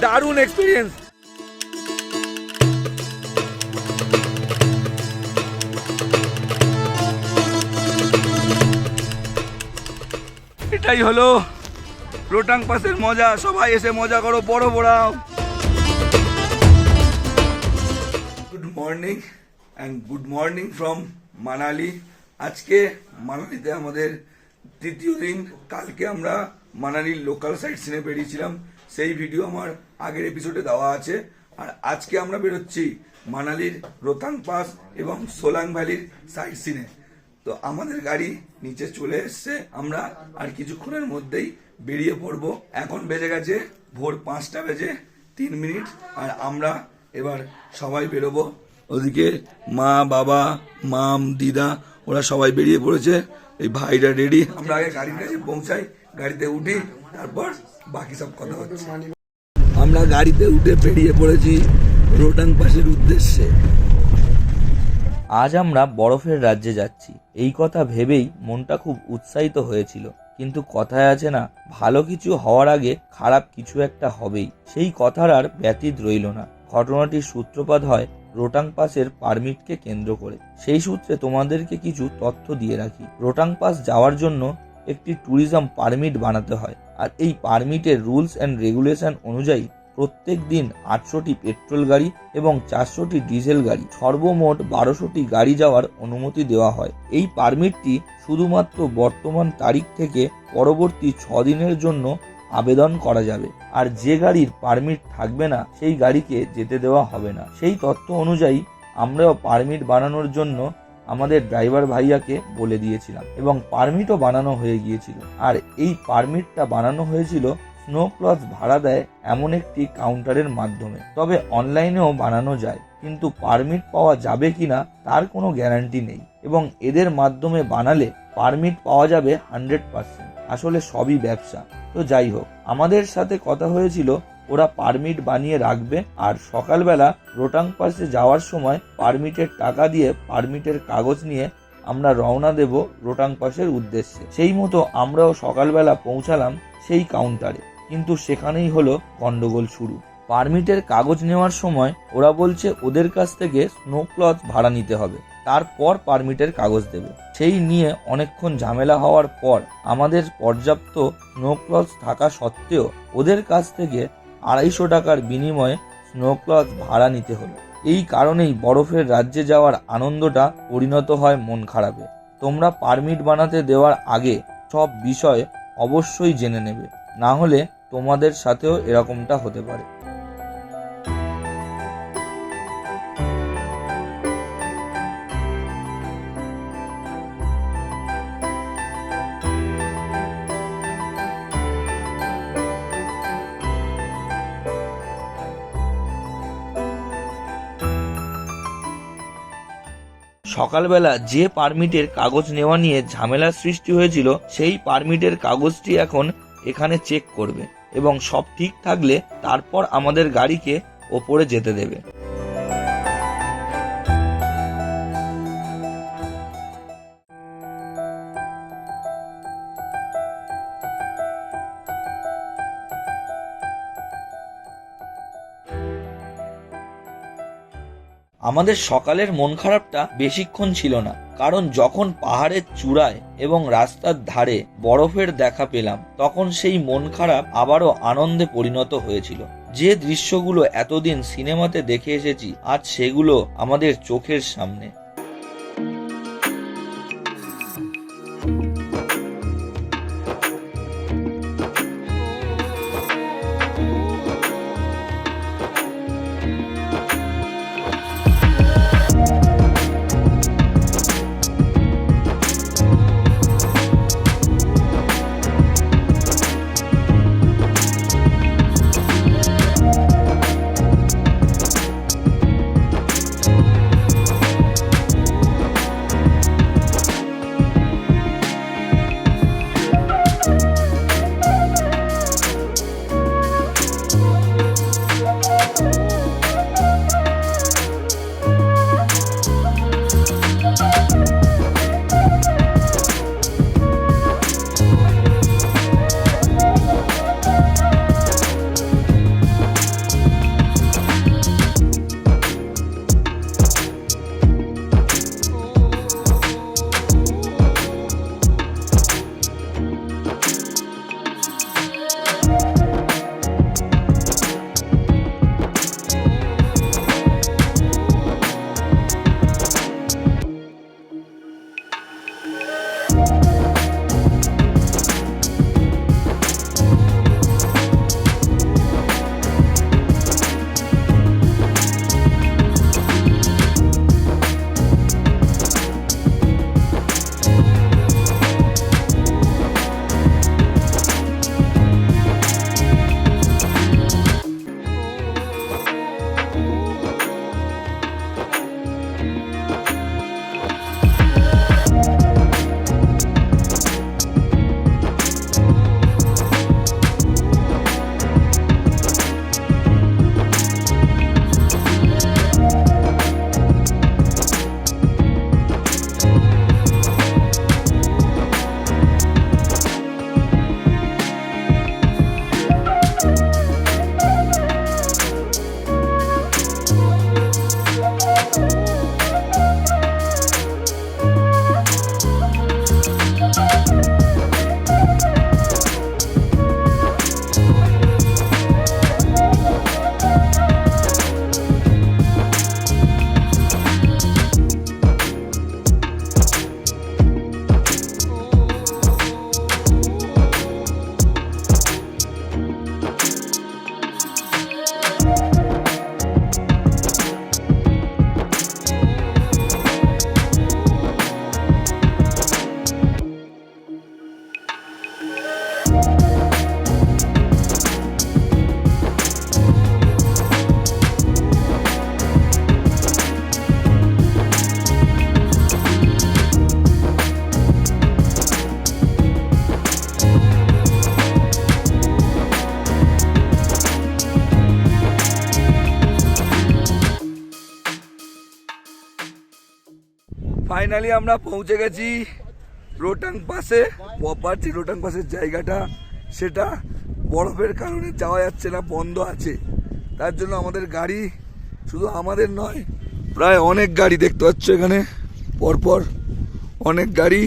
দারুণ এক্সপিরিয়েন্স। এটাই হলো রোটাং পাসের মজা। সবাই এসে মজা করো, বড় বড়াও। Good morning and good morning from Manali. আজকে মানালিতে আমাদের তৃতীয় দিন। কালকে আমরা মানালির লোকাল সাইট সিনে বেরিয়েছিলাম, সেই ভিডিও আমার আগের এপিসোডে দেওয়া আছে। আর আজকে আমরা বেরোচ্ছি মানালির রোতাং পাস এবং সোলাং ভ্যালির সাইট সিনে। তো আমাদের গাড়ি নিচে চলে এসছে, আমরা আর কিছুক্ষণের মধ্যেই বেরিয়ে পড়ব। এখন বেজে গেছে ভোর 5:03। আর আমরা এবার সবাই বেরোবো। ওদিকে মা, বাবা, মাম, দিদা ওরা সবাই বেরিয়ে পড়েছে। এই ভাইরা রেডি। আমরা আগে গাড়ির কাছে পৌঁছাই, গাড়িতে উঠি, তারপর বাকি সব কথা হচ্ছে। আমরা গাড়িতে উঠে বেরিয়ে পড়েছি রোটাং পাসের উদ্দেশ্যে। আজ আমরা বরফের রাজ্যে যাচ্ছি, এই কথা ভেবেই মনটা খুব উৎসাহিত হয়েছিল। কিন্তু কথায় আছে না, ভালো কিছু হওয়ার আগে খারাপ কিছু একটা হবেই। সেই কথার আর ব্যতীত রইল না। ঘটনাটির সূত্রপাত হয় রোটাং পাসের পারমিটকে কেন্দ্র করে। সেই সূত্রে তোমাদেরকে কিছু তথ্য দিয়ে রাখি। রোটাং পাস যাওয়ার জন্য একটি ট্যুরিজম পারমিট বানাতে হয়। আর এই পারমিটের রুলস অ্যান্ড রেগুলেশন অনুযায়ী প্রত্যেক দিন 800টি পেট্রোল গাড়ি এবং 400টি ডিজেল গাড়ি, সর্বমোট 1200টি গাড়ি যাওয়ার অনুমতি দেওয়া হয়। এই পারমিটটি শুধুমাত্র বর্তমান তারিখ থেকে পরবর্তী 6 দিনের জন্য আবেদন করা যাবে। আর যে গাড়ির পারমিট থাকবে না সেই গাড়িকে যেতে দেওয়া হবে না। সেই তথ্য অনুযায়ী আমরাও পারমিট বানানোর জন্য আমাদের ড্রাইভার ভাইয়াকে বলে দিয়েছিলাম এবং পারমিটও বানানো হয়ে গিয়েছিল। আর এই পারমিটটা বানানো হয়েছিল স্নো ক্লথ ভাড়া দেয় এমন একটি কাউন্টারের মাধ্যমে। তবে অনলাইনেও বানানো যায়, কিন্তু পারমিট পাওয়া যাবে কিনা তার কোনো গ্যারান্টি নেই। এবং এদের মাধ্যমে বানালে পারমিট পাওয়া যাবে 100%। আসলে সবই ব্যবসা। তো যাই হোক, আমাদের সাথে কথা হয়েছিল ওরা পারমিট বানিয়ে রাখবে। আর সকালবেলা রোটাং পাসে যাওয়ার সময় পারমিটের টাকা দিয়ে পারমিটের কাগজ নিয়ে আমরা রওনা দেব রোটাং পাসের উদ্দেশ্যে। সেই মতো আমরাও সকালবেলা পৌঁছালাম সেই কাউন্টারে, কিন্তু সেখানেই হলো গন্ডগোল শুরু। পারমিটের কাগজ নেওয়ার সময় ওরা বলছে ওদের কাছ থেকে স্নো ক্লথ ভাড়া নিতে হবে, তারপর পারমিটের কাগজ দেবে। সেই নিয়ে অনেকক্ষণ ঝামেলা হওয়ার পর আমাদের পর্যাপ্ত স্নো ক্লথ থাকা সত্ত্বেও ওদের কাছ থেকে 250 টাকার বিনিময়ে স্নো ক্লথ ভাড়া নিতে হলো। এই কারণেই বরফের রাজ্যে যাওয়ার আনন্দটা পরিণত হয় মন খারাপে। তোমরা পারমিট বানাতে দেওয়ার আগে সব বিষয় অবশ্যই জেনে নেবে, না হলে তোমাদের সাথেও এরকমটা হতে পারে। সকালবেলা যে পারমিটের কাগজ নেওয়া নিয়ে ঝামেলার সৃষ্টি হয়েছিল, সেই পারমিটের কাগজটি এখন এখানে চেক করবে এবং সব ঠিক থাকলে তারপর আমাদের গাড়িকে ওপরে যেতে দেবে। আমাদের সকালের মন খারাপটা বেশিক্ষণ ছিল না, কারণ যখন পাহাড়ের চূড়ায় এবং রাস্তার ধারে বরফের দেখা পেলাম, তখন সেই মন খারাপ আবারও আনন্দে পরিণত হয়েছিল। যে দৃশ্যগুলো এতদিন সিনেমাতে দেখে এসেছি, আজ সেগুলো আমাদের চোখের সামনে। ফাইনালি আমরা পৌঁছে গেছি রোটাং পাসে। প্রপার যে রোটাং পাসের জায়গাটা সেটা বরফের কারণে যাওয়া যাচ্ছে না, বন্ধ আছে। তার জন্য আমাদের গাড়ি, শুধু আমাদের নয়, প্রায় অনেক গাড়ি দেখতে পাচ্ছ এখানে পরপর অনেক গাড়ি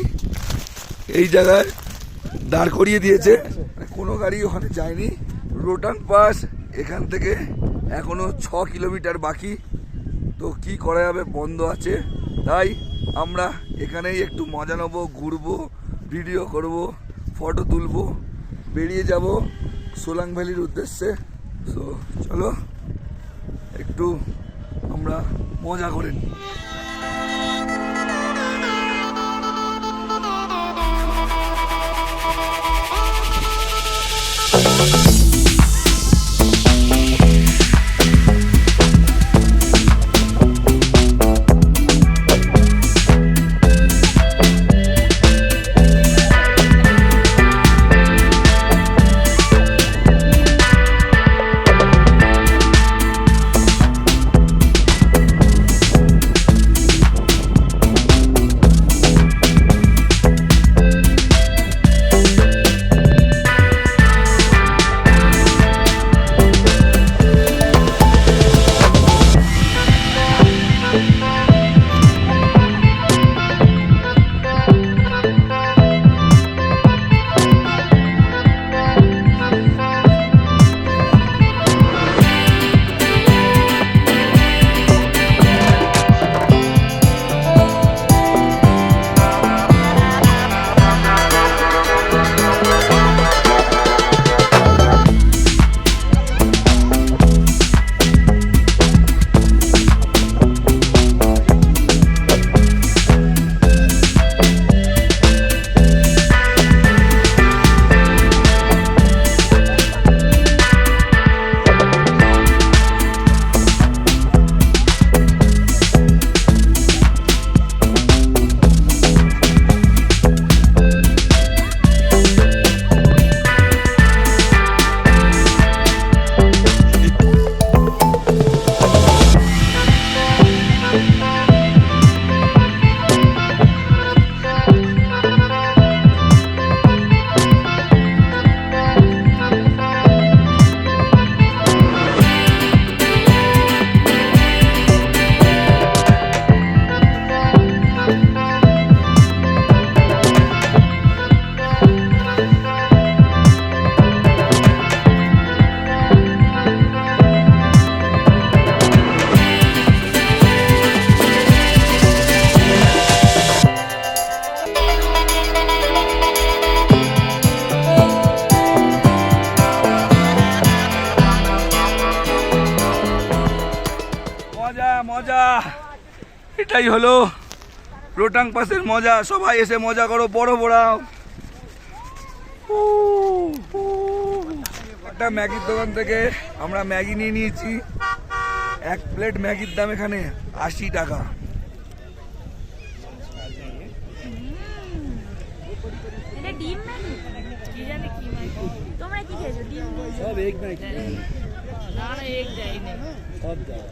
এই জায়গায় দাঁড় করিয়ে দিয়েছে। কোনো গাড়ি ওখানে যায়নি। রোটাং পাস এখান থেকে এখনো 6 কিলোমিটার বাকি। তো কি করা যাবে, বন্ধ আছে। তাই আমরা এখানেই একটু মজা নেবো, ঘুরবো, ভিডিও করব, ফটো তুলবো, বেরিয়ে যাব সোলাং ভ্যালির উদ্দেশ্যে। সো চলো একটু আমরা মজা করে নিই। মজা, এটাই হলো রোটাং পাসের মজা। সবাই এসে মজা করো, বড় বড়াও। একটা ম্যাগির দোকান থেকে আমরা ম্যাগি নিয়ে নিয়েছি। 1 প্লেট ম্যাগির দাম এখানে 80 টাকা। সব এক ম্যাগি, না না এক যাই না, সব দাও।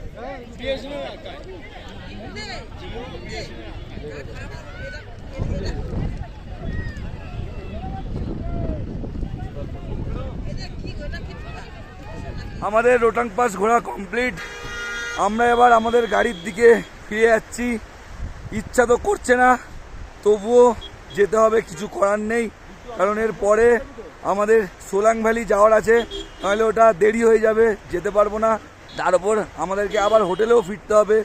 আমাদের রোটাং পাস ঘোরা কমপ্লিট। আমরা এবার আমাদের গাড়ির দিকে ফিরে যাচ্ছি। ইচ্ছা তো করছে না, তবুও যেতে হবে, কিছু করার নেই। কারণ এর পরে আমাদের সোলাং ভ্যালি যাওয়ার আছে, নাহলে ওটা দেরি হয়ে যাবে, যেতে পারবো না। তার উপর আমাদেরকে আবার হোটেলেও ফিরতে হবে।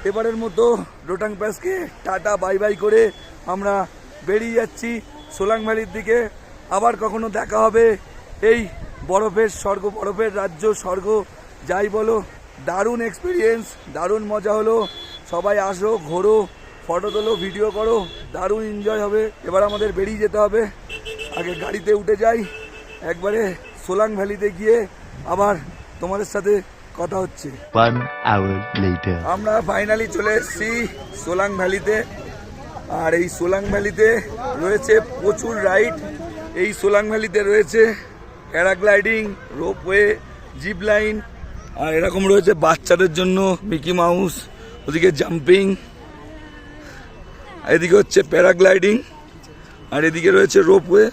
এবারের মতো রোটাং পাসকে টাটা বাই বাই করে আমরা বেরিয়ে যাচ্ছি সোলাং ভ্যালির দিকে। আবার কখনো দেখা হবে। এই বরফের স্বর্গ, বরফের রাজ্য, স্বর্গ যাই বলো, দারুণ এক্সপিরিয়েন্স, দারুণ মজা হলো। সবাই আসো, ঘোরো, ফটো তোলো, ভিডিও করো, দারুণ এনজয় হবে। এবার আমাদের বেরিয়ে যেতে হবে। আগে গাড়িতে উঠে যাই। একবারে সোলাং ভ্যালিতে গিয়ে আবার তোমাদের সাথে কথা হচ্ছে। 1 hour later. আমরা ফাইনালি চলে এসেছি সোলাং ভ্যালিতে। আর এই সোলাং ভ্যালিতে রয়েছে প্রচুর রাইড। এই সোলাং ভ্যালিতে রয়েছে প্যারাগ্লাইডিং, রোপওয়ে, জিপ লাইন, আর এরকম রয়েছে বাচ্চাদের জন্য মিকি মাউস, ওদিকে জাম্পিং, এদিকে হচ্ছে প্যারাগ্লাইডিং, আর এদিকে রয়েছে রোপওয়ে।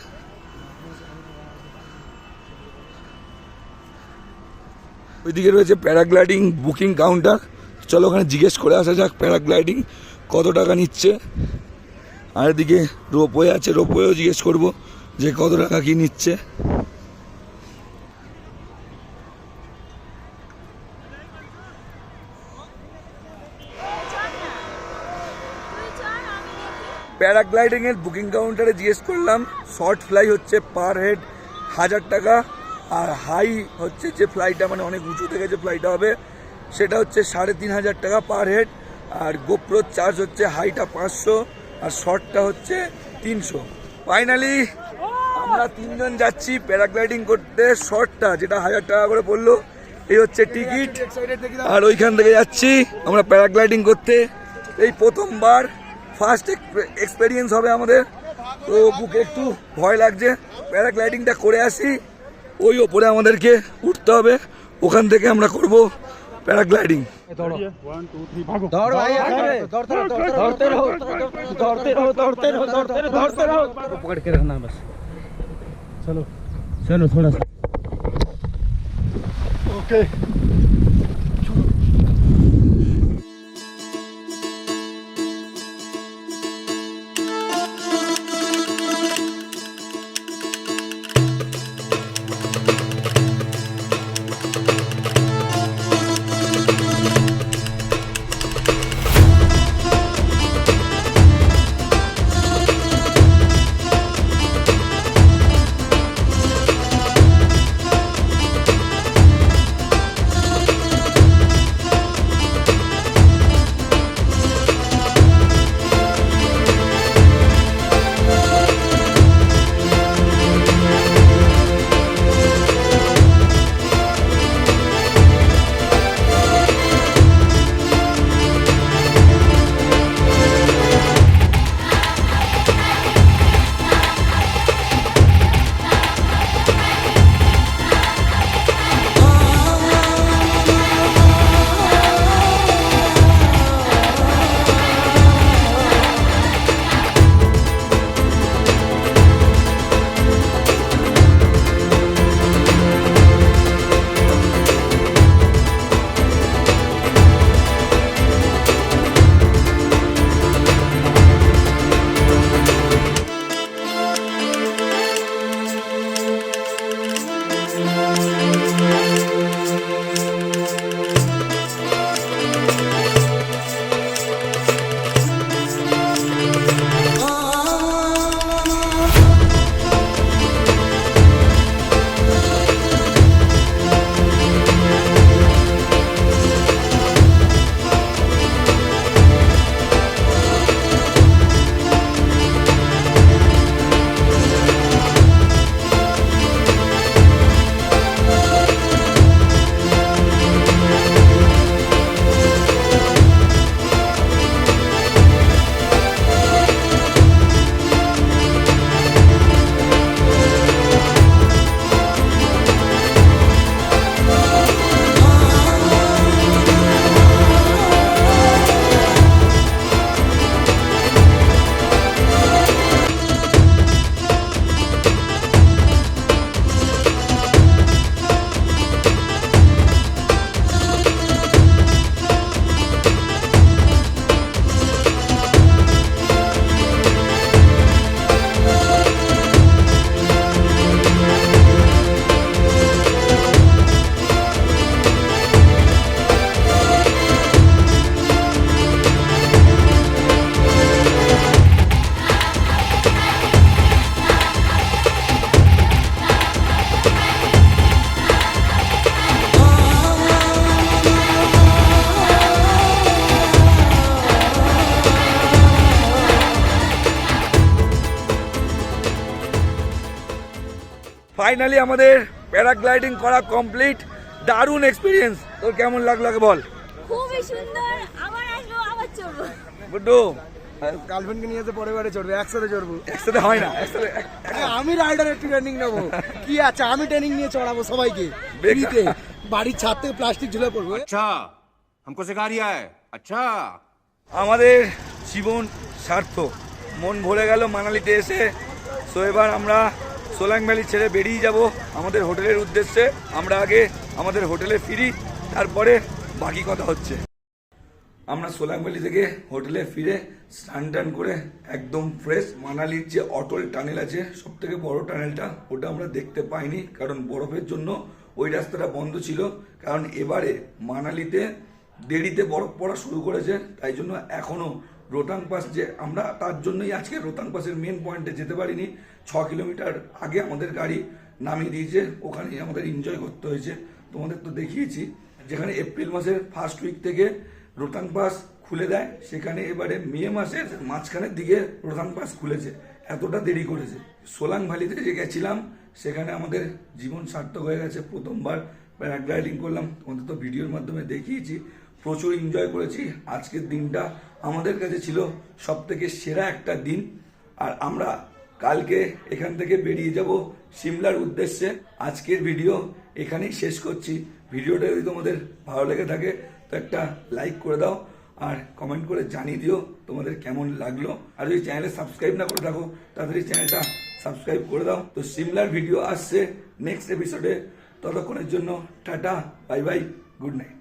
ওইদিকে রয়েছে প্যারাগ্লাইডিং বুকিং কাউন্টার। চলো ওখানে জিজ্ঞেস করে আসা যাক প্যারাগ্লাইডিং কত টাকা নিচ্ছে। আর এদিকে রোপওয়ে আছে, রোপওয়েও জিজ্ঞেস করবো যে কত টাকা কি নিচ্ছে। প্যারাগ্লাইডিং এর বুকিং কাউন্টারে জিজ্ঞেস করলাম, শর্ট ফ্লাই হচ্ছে পার হেড 1000 টাকা, আর হাই হচ্ছে যে ফ্লাইটা মানে অনেক উঁচু থেকে যে ফ্লাইটা হবে সেটা হচ্ছে 3500 টাকা পার হেড, আর গোপ্রোর চার্জ হচ্ছে হাইটা 500 আর শর্টটা হচ্ছে 300। ফাইনালি আমরা 3 জন যাচ্ছি প্যারাগ্লাইডিং করতে। শর্টটা যেটা 1000 টাকা করে পড়লো, এই হচ্ছে টিকিট। আর ওইখান থেকে যাচ্ছি আমরা প্যারাগ্লাইডিং করতে। এই প্রথমবার ফার্স্ট এক্সপেরিয়েন্স হবে আমাদের, তো বুকে একটু ভয় লাগছে। প্যারাগ্লাইডিংটা করে আসি, ওই ওপরে আমাদেরকে উঠতে হবে, ওখান থেকে আমরা করব প্যারাগ্লাইডিং। पकड़ के रहना बस। चलो चलो थोड़ा सा ओके। ফাইনালি আমাদের প্যারাগ্লাইডিং করা কমপ্লিট। দারুণ এক্সপিরিয়েন্স। তোর কেমন লাগলো আগে বল। খুবই সুন্দর, আবার আসবো, আবার চলবো। গুড্ডু গার্লফ্রেন্ডকে নিয়ে তো পরে বারে চড়বে, একসাথে চড়বো। একসাথে হয় না, একসাথে আমি রাইডার একটু ট্রেনিং নেবো, কি আছে আমি ট্রেনিং নিয়ে চড়াবো সবাইকে বেকার। ফ্রিতে। বাড়ির ছাদ থেকে প্লাস্টিক ঝুলে পড়বো। अच्छा हमको सिखा रिया है अच्छा আমাদের জীবন সার্থক, মন ভরে গেল মানালিতে এসে। সো এবার আমরা সোলাং ভ্যালি ছেড়ে বেরিয়ে যাব আমাদের হোটেলের উদ্দেশ্যে। আমরা আগে আমাদের হোটেলে ফিরি, তারপরে বাকি কথা হচ্ছে। আমরা সোলাং ভ্যালি থেকে হোটেলে ফিরে স্নান টান করে একদম ফ্রেশ। মানালির যে অটল টানেল আছে, সব থেকে বড় টানেলটা, ওটা আমরা দেখতে পাইনি কারণ বরফের জন্য ওই রাস্তাটা বন্ধ ছিল। কারণ এবারে মানালিতে দেরিতে বরফ পড়া শুরু করেছে, তাই জন্য এখনো রোহতাং পাস, যে আমরা তার জন্যই আজকে রোহতাং পাসের মেন পয়েন্টে যেতে পারিনি। 6 কিলোমিটার আগে আমাদের গাড়ি নামিয়ে দিয়েছে, ওখানেই আমাদের এনজয় করতে হয়েছে। তোমাদের তো দেখিয়েছি, যেখানে এপ্রিল মাসের ফার্স্ট উইক থেকে রোহতাং পাস খুলে দেয়, সেখানে এবারে মে মাসের মাঝখানের দিকে রোহতাং পাস খুলেছে। এতটা দেরি করেছে। সোলাং ভ্যালিতে যে গেছিলাম, সেখানে আমাদের জীবন সার্থক হয়ে গেছে। প্রথমবার প্যারাগ্লাইডিং করলাম, তোমাদের তো ভিডিওর মাধ্যমে দেখিয়েছি। প্রচুর এনজয় করেছি। আজকের দিনটা আমাদের কাছে ছিল সব থেকে সেরা একটা দিন। আর আমরা কালকে এখান থেকে বেরিয়ে যাব সিমলার উদ্দেশ্যে। আজকের ভিডিও এখানেই শেষ করছি। ভিডিওটা যদি তোমাদের ভালো লেগে থাকে তো একটা লাইক করে দাও, আর কমেন্ট করে জানিয়ে দিও তোমাদের কেমন লাগলো। আর যদি চ্যানেলে সাবস্ক্রাইব না করে থাকো, তাড়াতাড়ি চ্যানেলটা সাবস্ক্রাইব করে দাও। তো সিমলার ভিডিও আসছে নেক্সট এপিসোডে। ততক্ষণের জন্য tata, bye bye, good night.